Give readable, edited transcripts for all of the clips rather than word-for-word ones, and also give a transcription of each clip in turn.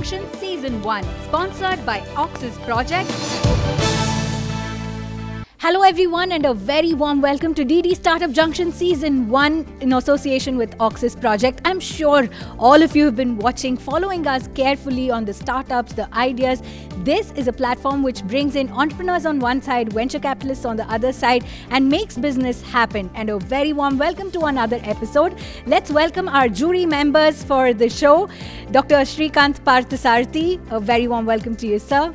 Junction Season 1, sponsored by Oxys Project. Hello everyone and a very warm welcome to DD Startup Junction Season 1 in association with Oxys Project. I'm sure all of you have been watching, following us carefully on the startups, the ideas. This is a platform which brings in entrepreneurs on one side, venture capitalists on the other side, and makes business happen. And a very warm welcome to another episode. Let's welcome our jury members for the show. Dr. Shrikant Parthasarthi, a very warm welcome to you, sir.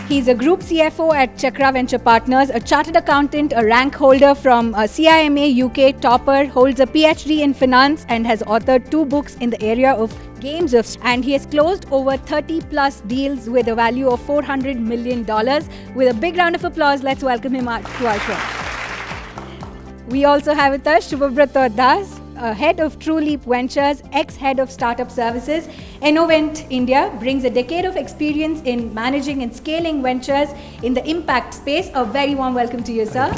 He's a group CFO at Chakra Venture Partners, a chartered accountant, a rank holder from CIMA UK topper, holds a PhD in finance and has authored 2 books in the area of games, and he has closed over 30 plus deals with a value of $400 million. With a big round of applause, let's welcome him to our show. We also have with us Shubhabrata Das, head of True Leap Ventures, ex-head of Startup Services. Innovent India brings a decade of experience in managing and scaling ventures in the impact space. A very warm welcome to you, sir.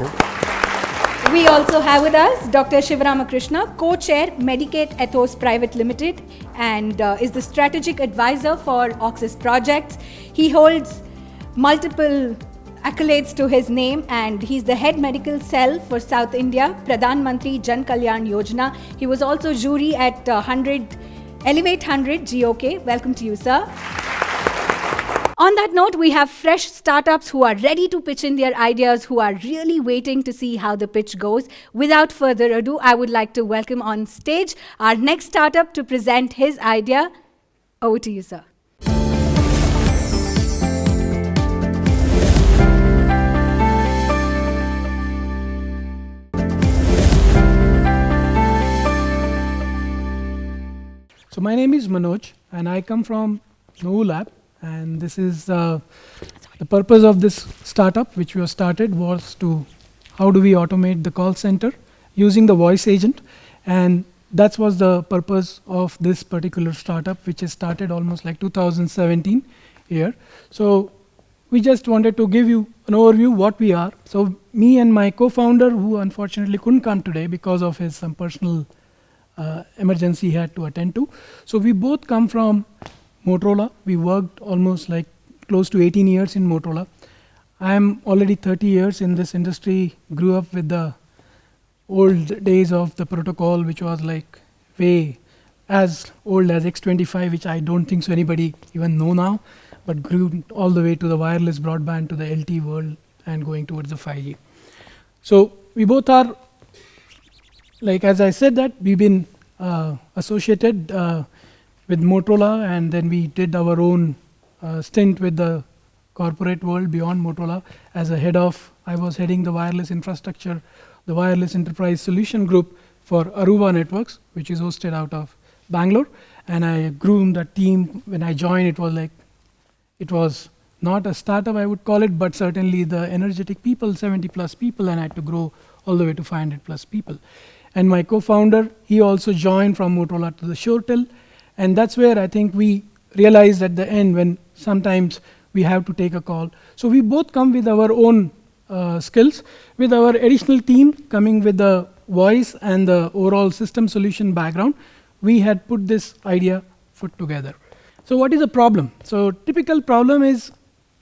We also have with us Dr. Shivaramakrishna, co-chair Medicate Ethos Private Limited, and is the strategic advisor for Oxys Projects. He holds multiple accolades to his name, and he's the head medical cell for South India, Pradhan Mantri Jan Kalyan Yojana. He was also jury at Elevate 100 GOK. Welcome to you, sir. On that note, we have fresh startups who are ready to pitch in their ideas, who are really waiting to see how the pitch goes. Without further ado, I would like to welcome on stage our next startup to present his idea. Over to you, sir. So my name is Manoj and I come from Novu Lab, and this is the purpose of this startup which we have started was to how do we automate the call center using the voice agent, and that was the purpose of this particular startup which is started almost like 2017 here. So we just wanted to give you an overview what we are. So me and my co-founder, who unfortunately couldn't come today because of his some personal emergency he had to attend to. So we both come from Motorola. We worked almost like close to 18 years in Motorola. I am already 30 years in this industry, grew up with the old days of the protocol, which was like way as old as X25, which I don't think so anybody even know now, but grew all the way to the wireless broadband, to the LTE world, and going towards the 5G. So we both are, like as I said, that we've been associated with Motorola, and then we did our own stint with the corporate world beyond Motorola. As a head of, I was heading the wireless infrastructure, the wireless enterprise solution group for Aruba Networks, which is hosted out of Bangalore. And I grew the team. When I joined, it was not a startup, I would call it, but certainly the energetic people, 70 plus people, and I had to grow all the way to 500 plus people. And my co-founder, he also joined from Motorola to the ShoreTel, and that's where I think we realized at the end when sometimes we have to take a call. So we both come with our own skills, with our additional team coming with the voice and the overall system solution background. We had put this idea put together. So what is the problem? So typical problem is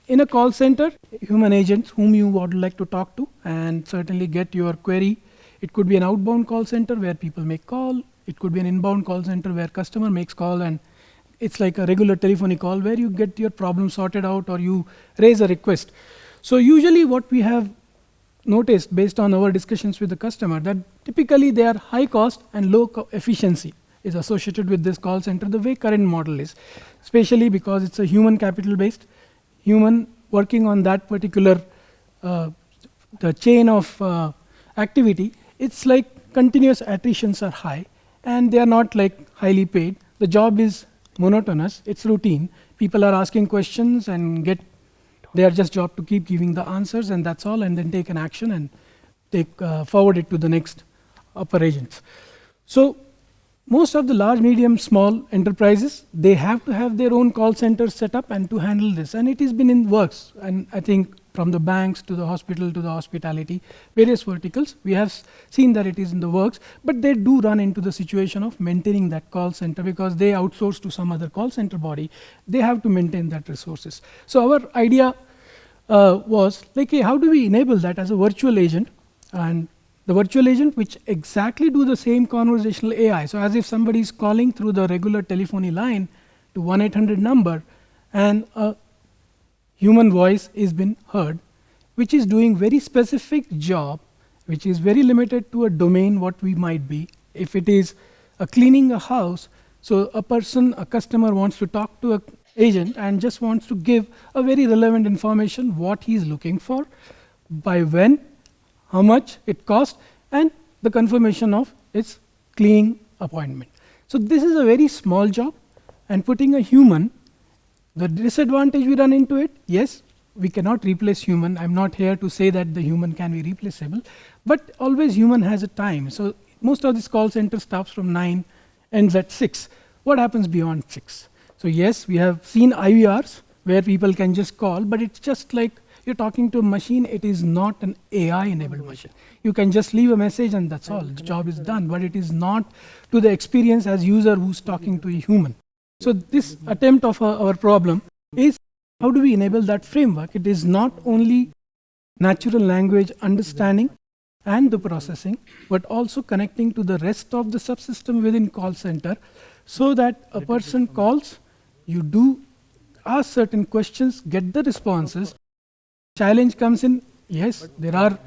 in a call center, human agents whom you would like to talk to and certainly get your query. It could be an outbound call center where people make call. It could be an inbound call center where customer makes call, and it's like a regular telephonic call where you get your problem sorted out or you raise a request. So usually what we have noticed based on our discussions with the customer, that typically they are high cost and low efficiency is associated with this call center the way current model is, especially because it's a human capital based, human working on that particular the chain of activity. It's like continuous attritions are high and they are not like highly paid. The job is monotonous, it's routine. People are asking questions and they are just job to keep giving the answers, and that's all, and then take an action and forward it to the next operations. So most of the large, medium, small enterprises, they have to have their own call centers set up and to handle this, and it has been in works, and I think from the banks to the hospital to the hospitality, various verticals. We have seen that it is in the works, but they do run into the situation of maintaining that call center because they outsource to some other call center body. They have to maintain that resources. So our idea was like, hey, how do we enable that as a virtual agent? And the virtual agent which exactly do the same conversational AI. So as if somebody is calling through the regular telephony line to 1-800 number, and a human voice is being heard, which is doing very specific job, which is very limited to a domain what we might be. If it is cleaning a house, so a customer wants to talk to an agent and just wants to give a very relevant information, what he is looking for, by when, how much it costs, and the confirmation of its cleaning appointment. So this is a very small job, and putting a human, the disadvantage we run into it, yes, we cannot replace human. I'm not here to say that the human can be replaceable, but always human has a time. So most of this call center starts from 9, ends at 6. What happens beyond 6? So yes, we have seen IVRs where people can just call, but it's just like you're talking to a machine. It is not an AI enabled machine. You can just leave a message and that's all, the job is done, but it is not to the experience as user who's talking to a human. So this attempt of our problem is, how do we enable that framework? It is not only natural language understanding and the processing, but also connecting to the rest of the subsystem within call center, so that a person calls, you do ask certain questions, get the responses. Challenge comes in, yes, there are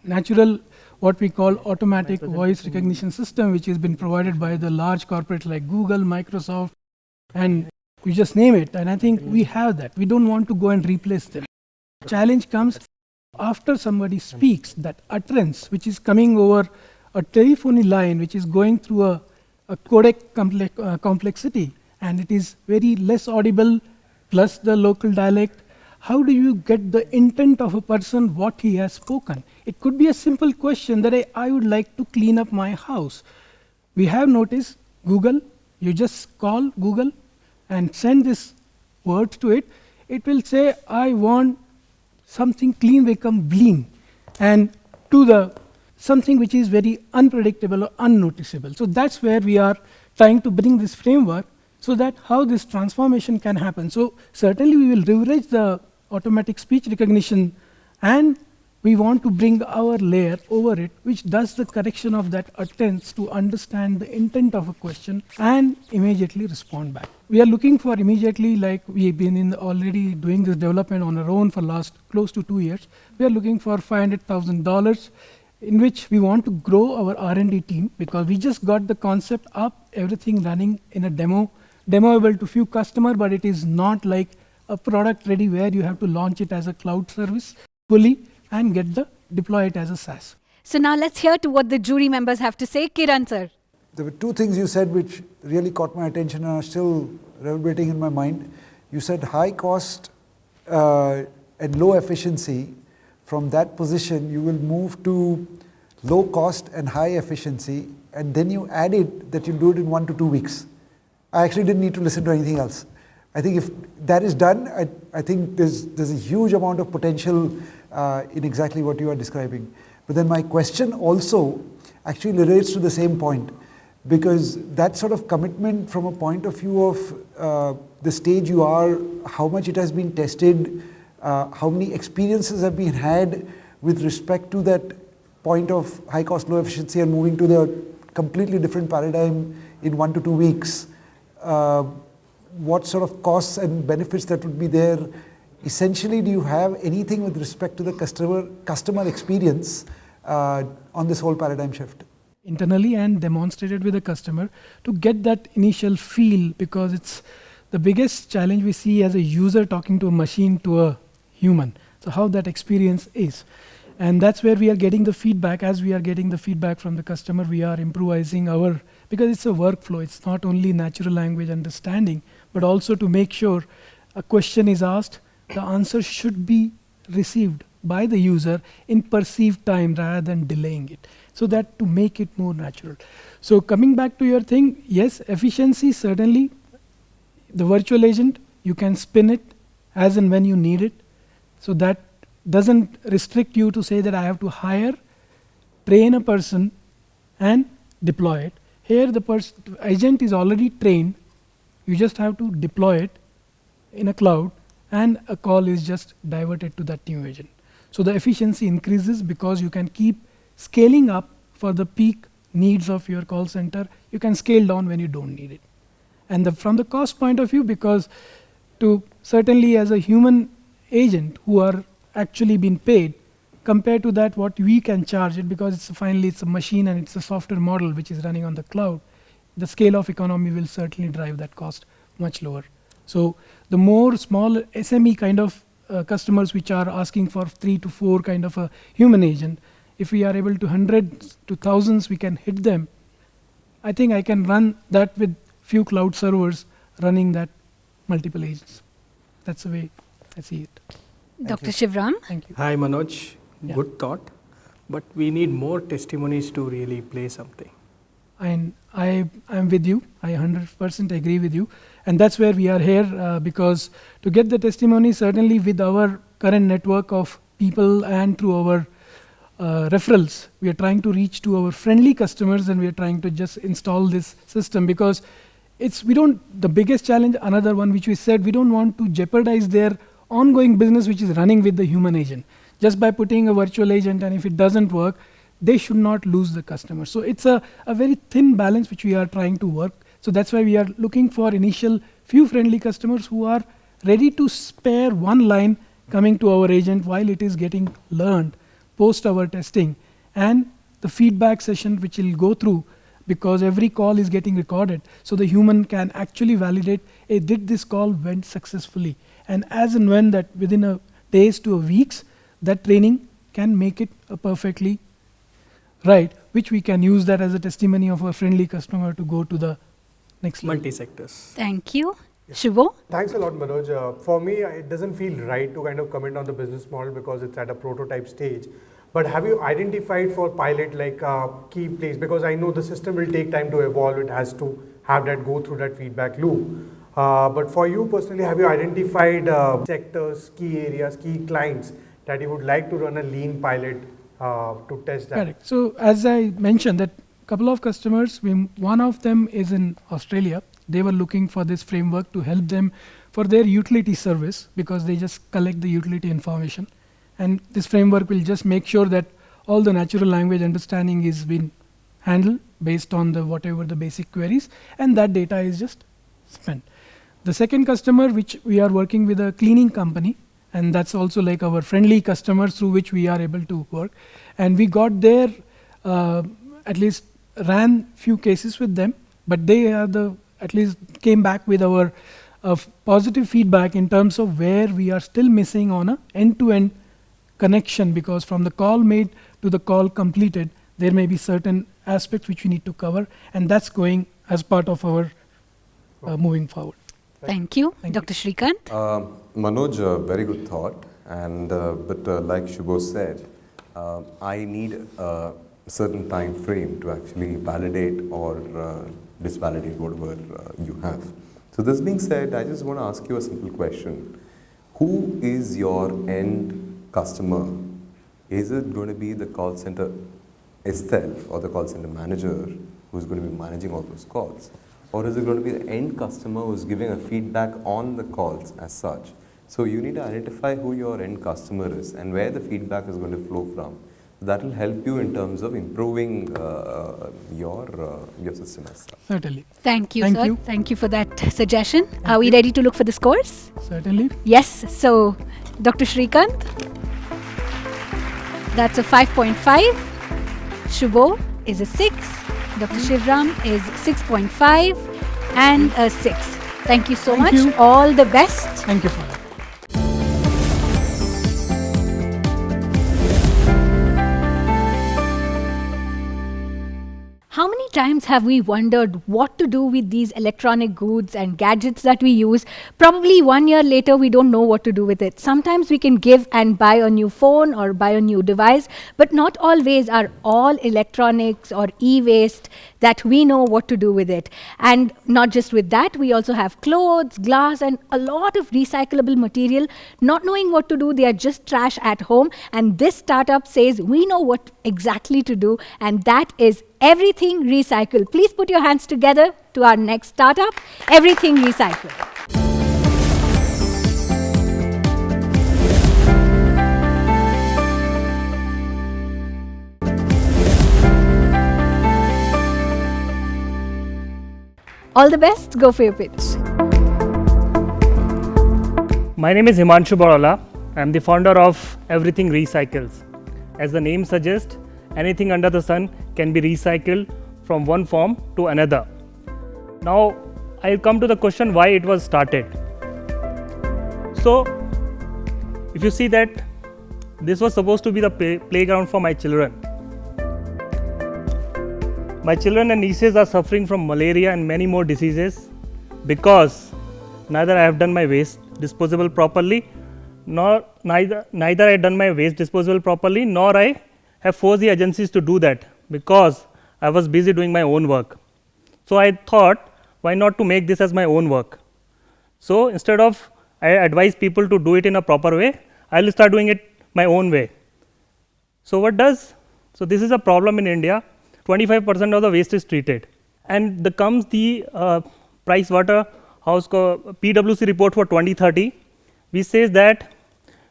natural, what we call automatic voice recognition system, which has been provided by the large corporates like Google, Microsoft, and you just name it. And I think we have that. We don't want to go and replace them. Challenge comes after somebody speaks, that utterance, which is coming over a telephony line, which is going through a codec complexity, and it is very less audible, plus the local dialect. How do you get the intent of a person, what he has spoken? It could be a simple question that I would like to clean up my house. We have noticed Google, you just call Google and send this words to it. It will say, I want something clean become bling, and to the something which is very unpredictable or unnoticeable. So that's where we are trying to bring this framework, so that how this transformation can happen. So certainly we will leverage the automatic speech recognition, and we want to bring our layer over it, which does the correction of that utterance to understand the intent of a question and immediately respond back. We are looking for immediately, like we've been already doing this development on our own for last close to 2 years. We are looking for $500,000, in which we want to grow our R&D team, because we just got the concept up, everything running in a demoable to few customer, but it is not like a product ready where you have to launch it as a cloud service fully and deploy it as a SaaS. So now let's hear to what the jury members have to say. Kiran sir. There were two things you said which really caught my attention and are still reverberating in my mind. You said high cost and low efficiency. From that position, you will move to low cost and high efficiency, and then you added that you do it in 1 to 2 weeks. I actually didn't need to listen to anything else. I think if that is done, I think there's a huge amount of potential in exactly what you are describing. But then my question also actually relates to the same point, because that sort of commitment from a point of view of the stage you are, how much it has been tested, how many experiences have been had with respect to that point of high cost, low efficiency, and moving to the completely different paradigm in 1 to 2 weeks. What sort of costs and benefits that would be there? Essentially, do you have anything with respect to the customer experience on this whole paradigm shift? Internally and demonstrated with the customer to get that initial feel, because it's the biggest challenge we see as a user talking to a machine to a human. So how that experience is. And that's where we are getting the feedback. As we are getting the feedback from the customer, we are improvising because it's a workflow. It's not only natural language understanding, but also to make sure a question is asked, the answer should be received by the user in perceived time rather than delaying it, so that to make it more natural. So coming back to your thing, yes, efficiency, certainly. The virtual agent, you can spin it as and when you need it, so that doesn't restrict you to say that I have to hire, train a person and deploy it. Here the agent is already trained, you just have to deploy it in a cloud and a call is just diverted to that new agent. So the efficiency increases because you can keep scaling up for the peak needs of your call center. You can scale down when you don't need it. And from the cost point of view, because to certainly as a human agent who are actually being paid, compared to that what we can charge it, because finally it's a machine and it's a software model which is running on the cloud, the scale of economy will certainly drive that cost much lower. So the more small SME kind of customers which are asking for 3 to 4 kind of a human agent, if we are able to hundreds to thousands we can hit them, I think I can run that with few cloud servers running that multiple agents. That's the way I see it. Dr. Shivram? Thank you. Hi Manoj, Yeah. good thought, but we need more testimonies to really play something. And I am with you, I 100% agree with you, and that's where we are here because to get the testimony, certainly with our current network of people and through our referrals, we are trying to reach to our friendly customers and we are trying to just install this system, because the biggest challenge, another one which we said, we don't want to jeopardize their ongoing business which is running with the human agent. Just by putting a virtual agent, and if it doesn't work, they should not lose the customer. So it's a very thin balance which we are trying to work. So that's why we are looking for initial few friendly customers who are ready to spare one line coming to our agent while it is getting learned post our testing, and the feedback session which will go through, because every call is getting recorded. So the human can actually validate, hey, did this call went successfully? And as and when that within a days to a weeks, that training can make it perfectly right, which we can use that as a testimony of a friendly customer to go to the next level. Multi-sectors. Thank you. Shubho? Thanks a lot, Manoj. For me, it doesn't feel right to kind of comment on the business model because it's at a prototype stage. But have you identified for pilot like key place? Because I know the system will take time to evolve. It has to have that go through that feedback loop. But for you personally, have you identified sectors, key areas, key clients that you would like to run a lean pilot to test that? Correct. So as I mentioned, that couple of customers, one of them is in Australia. They were looking for this framework to help them for their utility service, because they just collect the utility information. And this framework will just make sure that all the natural language understanding is being handled based on the whatever the basic queries, and that data is just spent. The second customer, which we are working with a cleaning company, and that's also like our friendly customers through which we are able to work. And we got their, at least ran few cases with them, but they are at least came back with our positive feedback in terms of where we are still missing on a end-to-end connection, because from the call made to the call completed, there may be certain aspects which we need to cover, and that's going as part of our moving forward. Thank you. Thank Dr. Shrikant? Manoj, very good thought, and but like Shubho said, I need a certain time frame to actually validate or disvalidate whatever you have. So this being said, I just want to ask you a simple question. Who is your end customer? Is it going to be the call center itself or the call center manager who's going to be managing all those calls? Or is it going to be the end customer who's giving a feedback on the calls as such? So you need to identify who your end customer is and where the feedback is going to flow from. That will help you in terms of improving your system as such. Certainly. Thank you, Thank sir. you. Thank you for that suggestion. Are we ready to look for the scores? Certainly. Yes. So, Dr. Shrikant, that's a 5.5. Shubho is a 6. Dr. Shivram is 6.5 and a 6. Thank you so much. you. All the best. Thank you for that. How many times have we wondered what to do with these electronic goods and gadgets that we use? Probably 1 year later, we don't know what to do with it. Sometimes we can give and buy a new phone or buy a new device, but not always are all electronics or e-waste that we know what to do with it. And not just with that, we also have clothes, glass, and a lot of recyclable material. Not knowing what to do, they are just trash at home. And this startup says we know what exactly to do, and that is everything recycle. Please put your hands together to our next startup, Everything Recycle. All the best. Go for your pitch. My name is Himanshu Barola. I am the founder of Everything Recycles. As the name suggests, anything under the sun can be recycled from one form to another. Now, I'll come to the question why it was started. So, if you see that this was supposed to be the playground for my children. My children and nieces are suffering from malaria and many more diseases because neither I have done my waste disposable properly, nor I have done my waste disposable properly, nor I have forced the agencies to do that because I was busy doing my own work. So I thought, why not to make this as my own work? So instead of I advise people to do it in a proper way, I will start doing it my own way. So what does? So this is a problem in India. 25% of the waste is treated, and comes the Price Waterhouse PwC report for 2030. We says that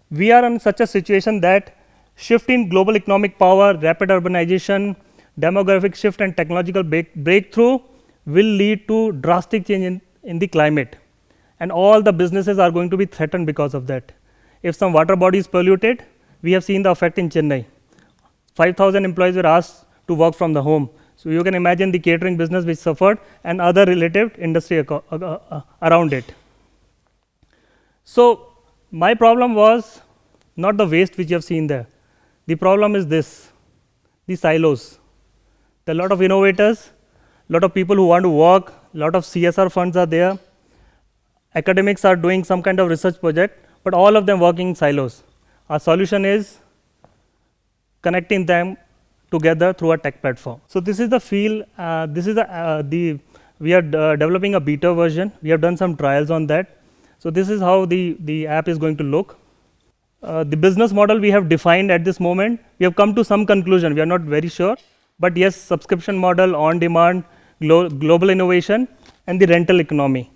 we are in such a situation that shift in global economic power, rapid urbanization, demographic shift, and technological breakthrough will lead to drastic change in the climate, and all the businesses are going to be threatened because of that. If some water body is polluted, we have seen the effect in Chennai. 5,000 employees were asked to work from the home. So you can imagine the catering business which suffered and other related industry around it. So my problem was not the waste which you have seen there. The problem is this, the silos. There are a lot of innovators, a lot of people who want to work, a lot of CSR funds are there. Academics are doing some kind of research project, but all of them working in silos. Our solution is connecting them together through a tech platform. So this is the field, we are developing a beta version. We have done some trials on that. So this is how the app is going to look. The business model we have defined at this moment, we have come to some conclusion, we are not very sure, but yes, subscription model, on demand, global innovation, and the rental economy.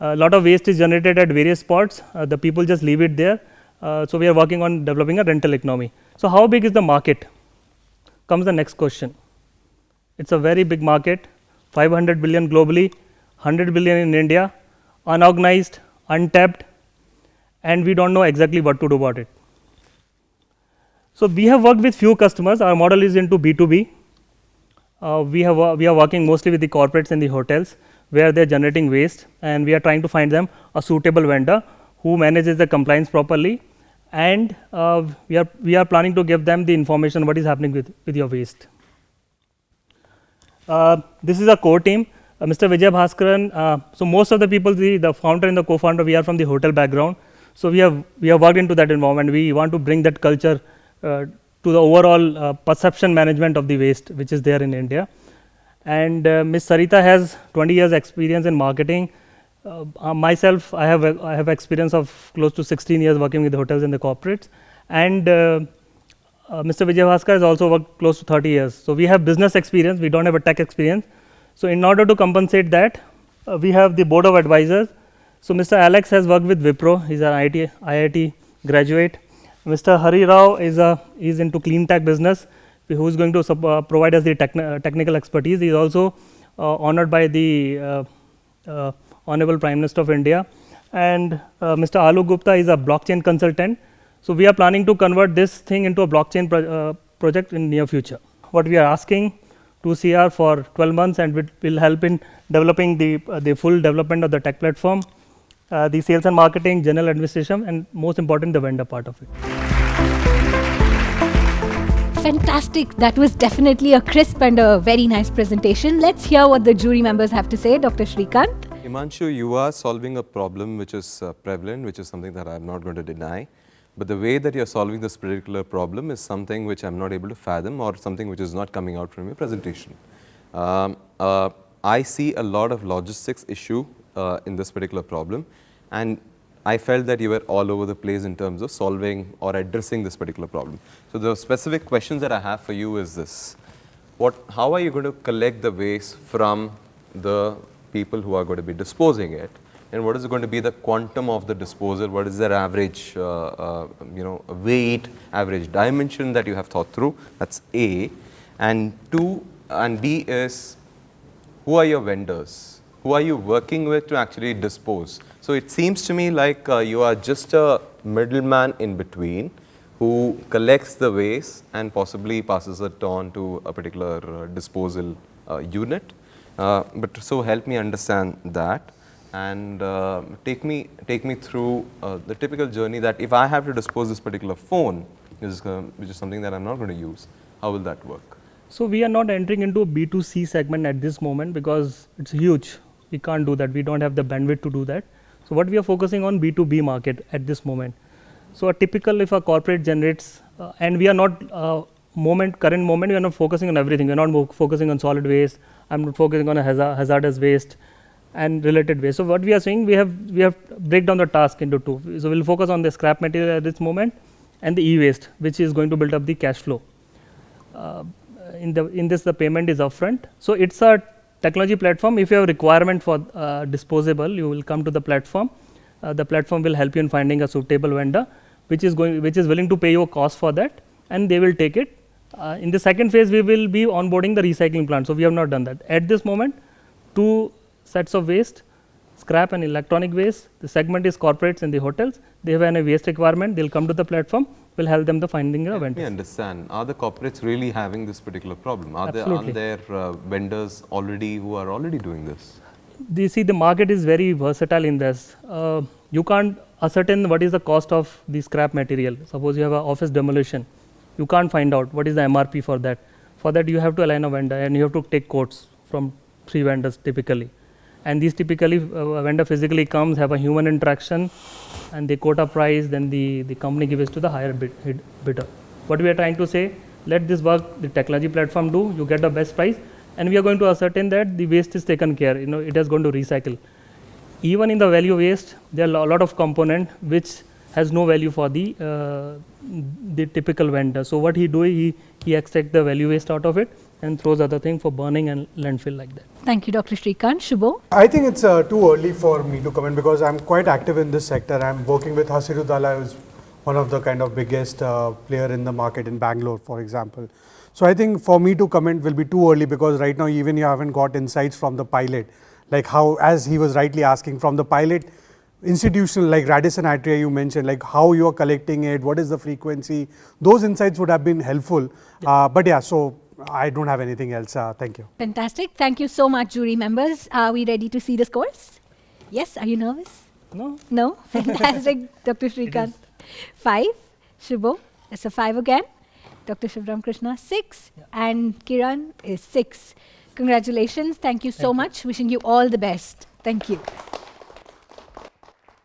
A lot of waste is generated at various spots, the people just leave it there. So we are working on developing a rental economy. So how big is the market? Comes the next question. It's a very big market, 500 billion globally, 100 billion in India, unorganized, untapped, and we don't know exactly what to do about it. So we have worked with few customers. Our model is into B2B. We are working mostly with the corporates and the hotels where they are generating waste, and we are trying to find them a suitable vendor who manages the compliance properly, and we are planning to give them the information what is happening with your waste. This is a core team. Mr. Vijay Bhaskaran, so most of the people, the founder and the co-founder, we are from the hotel background. So we have worked into that environment. We want to bring that culture to the overall perception management of the waste, which is there in India. And Ms. Sarita has 20 years experience in marketing. Myself, I have experience of close to 16 years working with the hotels and the corporates. And Mr. Vijay Bhaskar has also worked close to 30 years. So we have business experience, we don't have a tech experience. So in order to compensate that, we have the board of advisors. So Mr. Alex has worked with Wipro, he's an IIT graduate. Mr. Hari Rao is into clean tech business, who is going to provide us the technical expertise. He is also honored by the Honorable Prime Minister of India. And Mr. Alok Gupta is a blockchain consultant. So we are planning to convert this thing into a blockchain project in near future. What we are asking, 2 CR for 12 months, and it will help in developing the full development of the tech platform, the sales and marketing, general administration, and most important, the vendor part of it. Fantastic. That was definitely a crisp and a very nice presentation. Let's hear what the jury members have to say. Dr. Shrikant. Himanshu, you are solving a problem which is prevalent, which is something that I am not going to deny. But the way that you are solving this particular problem is something which I am not able to fathom, or something which is not coming out from your presentation. I see a lot of logistics issue in this particular problem, and I felt that you were all over the place in terms of solving or addressing this particular problem. So the specific questions that I have for you is this. How are you going to collect the waste from the people who are going to be disposing it? And what is going to be the quantum of the disposal? What is their average weight, average dimension that you have thought through? That's A. And B is, who are your vendors? Who are you working with to actually dispose? So it seems to me like you are just a middleman in between who collects the waste and possibly passes it on to a particular disposal unit. But so help me understand that, and take me through the typical journey that if I have to dispose this particular phone, which is something that I'm not going to use, how will that work? So we are not entering into a B2C segment at this moment because it's huge. We can't do that. We don't have the bandwidth to do that. So what we are focusing on B2B market at this moment. So a typical, if a corporate generates, and we are not current moment, we are not focusing on everything. We are not focusing on solid waste. I'm not focusing on a hazardous waste and related waste. So what we are saying, we have break down the task into two. So we'll focus on the scrap material at this moment and the e-waste, which is going to build up the cash flow. In this, the payment is upfront. So it's a technology platform. If you have requirement for disposable, you will come to the platform. The platform will help you in finding a suitable vendor, which is willing to pay you a cost for that, and they will take it. In the second phase, we will be onboarding the recycling plant. So we have not done that at this moment. 2 sets of waste, scrap and electronic waste. The segment is corporates and the hotels. They have a waste requirement. They'll come to the platform. We'll help them to finding a vendor. Let me understand. Are the corporates really having this particular problem? Are Absolutely. there vendors already who are already doing this? You see, the market is very versatile in this. You can't ascertain what is the cost of the scrap material. Suppose you have an office demolition. You can't find out what is the MRP for that. For that, you have to align a vendor and you have to take quotes from 3 vendors typically. And these typically, vendor physically comes, have a human interaction, and they quote a price, then the company gives to the higher bidder. What we are trying to say, let this work, the technology platform do, you get the best price, and we are going to ascertain that the waste is taken care, it is going to recycle. Even in the value waste, there are a lot of component which has no value for the typical vendor. So what he do, he extract the value waste out of it and throws other thing for burning and landfill like that. Thank you, Dr. Shrikant. Shubho? I think it's too early for me to comment because I'm quite active in this sector. I'm working with Hasiru Dala, who's one of the kind of biggest player in the market in Bangalore, for example. So I think for me to comment will be too early because right now even you haven't got insights from the pilot, like how, as he was rightly asking, from the pilot institutional, like Radisson Atria you mentioned, like how you are collecting it, what is the frequency, those insights would have been helpful. But yeah, so I don't have anything else. Thank you. Fantastic. Thank you so much, jury members. Are we ready to see the scores? Yes. Are you nervous? No. No? Fantastic, Dr. Shrikant. 5. Shubho, that's a 5 again. Dr. Shivram Krishna, 6. Yeah. And Kiran is 6. Congratulations. Thank you so much. Wishing you all the best. Thank you.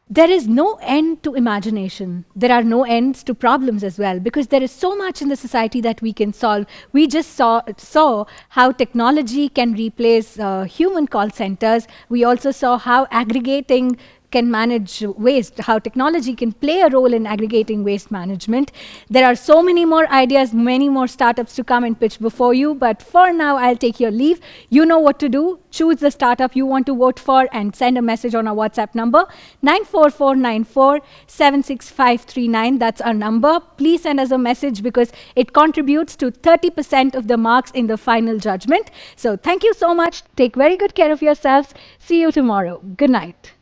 There is no end to imagination. There are no ends to problems as well, because there is so much in the society that we can solve. We just saw how technology can replace human call centers. We also saw how aggregating can manage waste, how technology can play a role in aggregating waste management. There are so many more ideas, many more startups to come and pitch before you, but for now, I'll take your leave. You know what to do. Choose the startup you want to vote for and send a message on our WhatsApp number, 94494 76539. That's our number. Please send us a message because it contributes to 30% of the marks in the final judgment. So thank you so much. Take very good care of yourselves. See you tomorrow. Good night.